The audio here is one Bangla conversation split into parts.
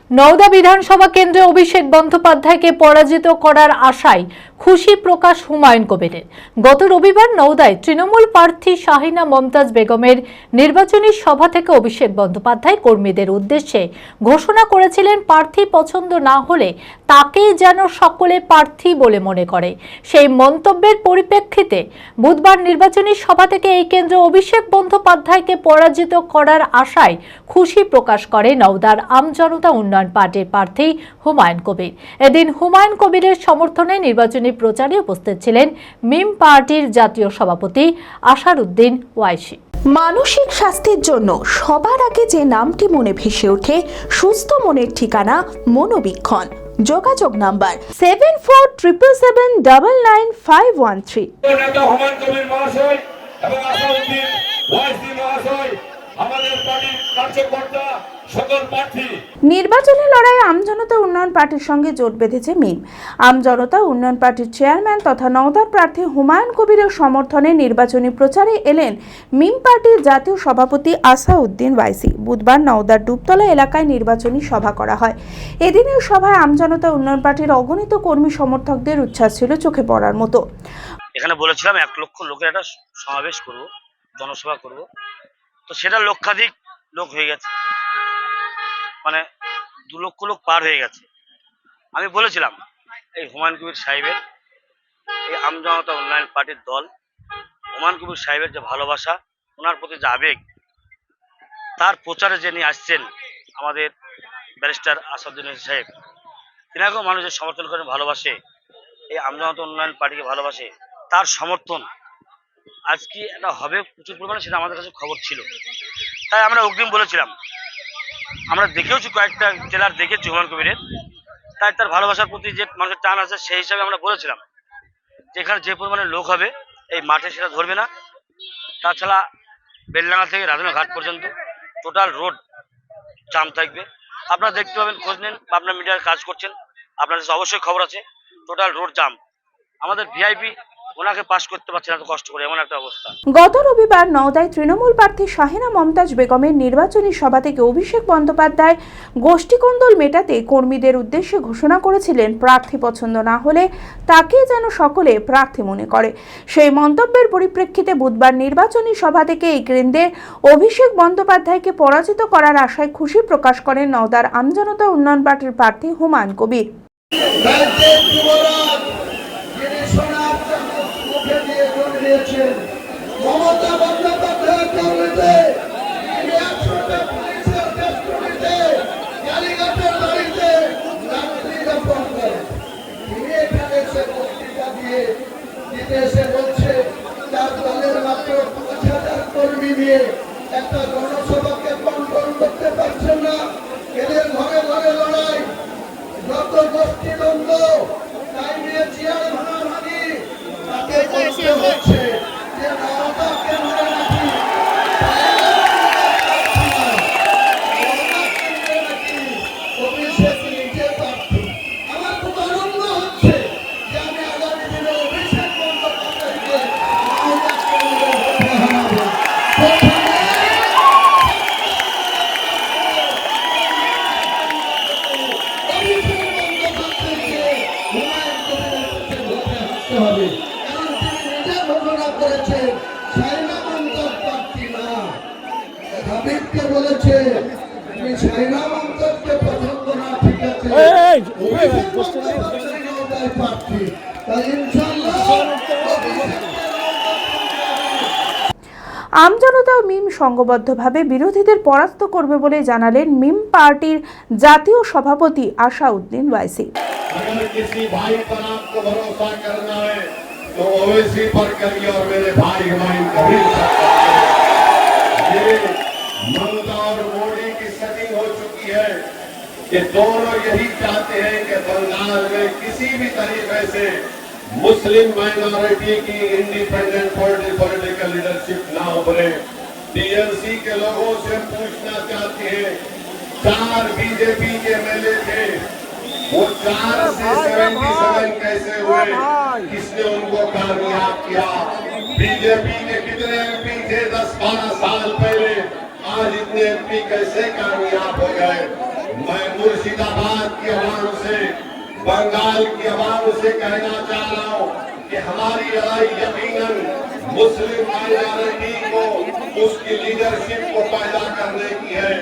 নওদা বিধানসভা কেন্দ্রে অভিষেক বন্দ্যোপাধ্যায়কে পরাজিত করার আশায় খুশি প্রকাশ হুমায়ুন কবিরের। গত রবিবার নওদায় তৃণমূল প্রার্থী শাহিনা মমতাজ বেগমের নির্বাচনী সভা থেকে অভিষেক বন্দ্যোপাধ্যায় কর্মীদের উদ্দেশ্যে ঘোষণা করেছিলেন, প্রার্থী পছন্দ না হলে তাকেই যেন সকলে প্রার্থী বলে মনে করে। সেই মন্তব্যের পরিপ্রেক্ষিতে বুধবার নির্বাচনী সভা থেকে এই কেন্দ্রে অভিষেক বন্দ্যোপাধ্যায়কে পরাজিত করার আশায় খুশি প্রকাশ করে নওদার আমজনতা উন্নয়ন পার্টির প্রার্থী হুমায়ুন কবির। এদিন হুমায়ুন কবিরের সমর্থনে নির্বাচনী প্রচারে উপস্থিত ছিলেন মিম পার্টির জাতীয় সভাপতি আসারউদ্দিন ওয়াইসি। মানসিক স্বাস্থ্যের জন্য সবার আগে যে নামটি মনে ভেসে ওঠে, সুস্থ মনের ঠিকানা মনোবীক্ষণ। যোগাযোগ নাম্বার 7477799513। হুমায়ুন কবির মহাশয় এবং আসারউদ্দিন ওয়াইসি মহাশয়, আমাদের পার্টির কার্যকর্তা, সকল প্রার্থী। নির্বাচনী লড়াইয়ে আমজনতা উন্নয়ন পার্টির সঙ্গে জোট বেঁধেছে মিম। আমজনতা উন্নয়ন পার্টির চেয়ারম্যান তথা নওদার প্রার্থী হুমায়ুন কবিরের সমর্থনে নির্বাচনী প্রচারে এলেন মিম পার্টির জাতীয় সভাপতি আসাউদ্দিন ওয়াইসি। বুধবার নওদার ডুবতলা এলাকায় নির্বাচনী সভা করা হয়। এদিনের সভায় আমজনতা উন্নয়ন পার্টির অগণিত কর্মী সমর্থকদের উচ্ছ্বাস ছিল চোখে পড়ার মতো। এখানে বলেছিলাম 1 লক্ষ লোকের একটা সমাবেশ করব, জনসভা করব, তো সেটা লক্ষাধিক লোক হয়ে গেছে, মানে 2 লক্ষ লোক পার হয়ে গেছে। আমি বলেছিলাম এই হুমায়ুন কবির সাহেবের, এই আমজনতা উন্নয়ন পার্টির দল, হুমায়ুন কবির সাহেবের যে ভালোবাসা, ওনার প্রতি যে আবেগ, তার প্রচারে যে নিয়ে আসছেন আমাদের ব্যারিস্টার আসাদুদ্দিন সাহেব, তিনাকেও মানুষের সমর্থন করে ভালোবাসে, এই আমজনতা উন্নয়ন পার্টিকে ভালোবাসে, তার সমর্থন আজকে এটা হবে প্রচুর পরিমাণে, সেটা আমাদের কাছে খবর ছিল। তাই আমরা অগ্রিম বলেছিলাম, আমরা দেখেওছি কয়েকটা জেলার দেখেছি হুমায়ুন কবিরের, তাই তার ভালোবাসার প্রতি যে মানুষের টান আছে, সেই হিসাবে আমরা বলেছিলাম যে এখানে যে পরিমাণে লোক হবে এই মাঠে সেটা ধরবে না। তাছাড়া বেলডাঙ্গা থেকে রাধানঘাট পর্যন্ত টোটাল রোড জাম থাকবে। আপনারা দেখতে পাবেন, খোঁজ নিন, আপনার মিডিয়ার কাজ করছেন, আপনার কাছে অবশ্যই খবর আছে, টোটাল রোড জাম। আমাদের ভিআইপি ওনাকে পাস করতে পারছে না, তো কষ্ট করে, এমন একটা অবস্থা। গত রবিবার নওদায় তৃণমূল প্রার্থী শাহিনা মমতাজ বেগমের নির্বাচনী সভা থেকে অভিষেক বন্দ্যোপাধ্যায় গোষ্ঠীকন্দল মেটাতে কর্মীদের উদ্দেশ্যে ঘোষণা করেছিলেন, প্রার্থী পছন্দ না হলে তাকে যেন সকলে প্রার্থী মনে করে। সেই মন্তব্যের পরিপ্রেক্ষিতে বুধবার নির্বাচনী সভা থেকে এই কেন্দ্রে অভিষেক বন্দ্যোপাধ্যায়কে পরাজিত করার আশায় খুশি প্রকাশ করেন নওদার আমজনতা উন্নয়ন পার্টির প্রার্থী হুমায়ুন কবির। মমতা বন্দ্যোপাধ্যায়ের কর্মীতে একশোটা পুলিশের কাস্টডিতে কালীঘাটের বাড়িতে রাত্রি যাপন করে। তিনি এখানে এসে বক্তৃতা দিতে এসে বলছে তার দলের মাত্র 5,000 কর্মী নিয়ে একটা জনসভাকে কন্ট্রোল করতে পারছে না। এদের ঘরে ঘরে লড়াই, যত গোষ্ঠী দ্বন্দ্ব, তাই নিয়ে চেয়ার ভাঙাভাঙি, তাকে বলতে হচ্ছে যে নওদাকে ধরে রাখি, অভিষেক নিজে প্রার্থী। আমার খুব আনন্দ হচ্ছে যে আমি আগামী দিনে অভিষেক বন্দ্যোপাধ্যায়কে নওদা কেন্দ্রে ভোটে হারাবো। অভিষেক বন্দ্যোপাধ্যায়কে হুমায়ুন কবিরের কাছে ভোটে হারতে হবে, কারণ তিনি নিজে ঘোষণা করেছেন শাহিনা মমতাজ প্রার্থী না। হাবিবকে বলেছে তুমি শাহিনা মমতাজকে পছন্দ না, ঠিক আছে, অভিষেক বন্দ্যোপাধ্যায় নওদায় প্রার্থী, তাই ইনশাআল্লাহ আমজনতা ও মিম সংঘবদ্ধভাবে বিরোধীদের পরাস্ত করবে বলে জানালেন মিম পার্টির জাতীয় সভাপতি আসাউদ্দিন ওয়াইসি। ममता और मोदी की सेटिंग हो चुकी है कि दोनों यही चाहते हैं कि बंगाल में किसी भी तरीके से मुस्लिम माइनॉरिटी की इंडिपेंडेंट पॉलिटिकल लीडरशिप ना उभरे। टीएमसी के लोगों से पूछना चाहते हैं, 4 बीजेपी के एमएलए थे, वो 4 से 77 कैसे हुए, किसने उनको कामयाब किया? बीजेपी के कितने एमपी थे 10-12 साल पहले, आज इतने एमपी कैसे कामयाब हो गए? मैं मुर्शिदाबाद की आवाम से, बंगाल की आवाम से कहना चाह रहा हूँ कि हमारी लड़ाई यकीनन मुस्लिम माइनॉरिटी को, उसकी लीडरशिप को पैदा करने की है।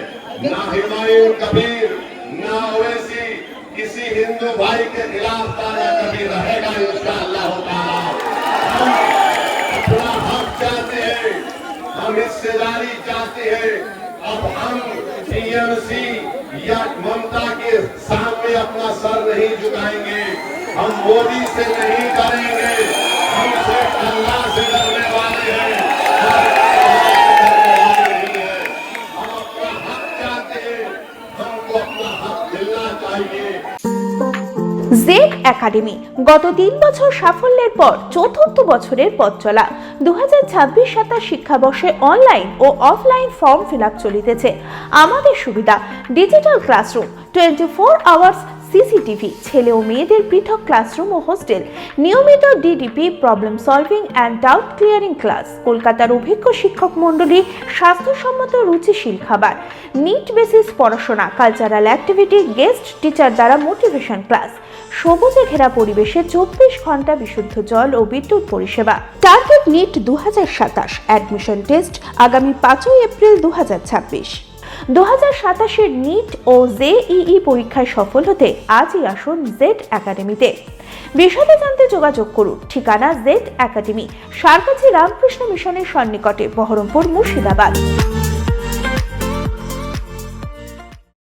ना हुमायूं कबीर, ना ओवैसी किसी हिंदू भाई के खिलाफ ताजा कभी रहेगा इंशाअल्लाह ताला। हम अपना हक चाहते हैं, हम हिस्सेदारी चाहते हैं। अब हम टीएमसी या ममता के सामने अपना सर नहीं झुकाएंगे, हम मोदी से नहीं डरेंगे, हम सिर्फ अल्लाह से डरने वाले हैं, हम अपना हक चाहते हैं, हमको अपना हक मिलना चाहिए। জেড একাডেমি গত 3 বছর সাফল্যের পর চতুর্থ বছরের পথ চলা 2026-27 শিক্ষাবর্ষে অনলাইন ও অফলাইন ফর্ম ফিল আপ চলিতেছে। আমাদের সুবিধা ডিজিটাল ক্লাসরুম, 24 আওয়ার্স সিসিটিভি, ছেলে ও মেয়েদের পৃথক ক্লাসরুম ও হোস্টেল, নিয়মিত DDP, problem solving and doubt clearing class, কলকাতার অভিজ্ঞ শিক্ষক মণ্ডলী, স্বাস্থ্যসম্মত রুচিশীল খাবার, নিট বেসিস পড়াশোনা, কালচারাল অ্যাক্টিভিটি, গেস্ট টিচার দ্বারা মোটিভেশন ক্লাস, সবুজে ঘেরা পরিবেশে 24 ঘন্টা বিশুদ্ধ জল ও বিদ্যুৎ পরিষেবা। টার্গেট নিট 2027, অ্যাডমিশন টেস্ট আগামী 5 এপ্রিল 2026। 2027-এর নিট ও জেইই পরীক্ষায় সফল হতে আজই আসুন জেড একাডেমিতে। বিশদে জানতে যোগাযোগ করুন। ঠিকানা জেড একাডেমি, সারকাছি রামকৃষ্ণ মিশনের সন্নিকটে, বহরমপুর, মুর্শিদাবাদ।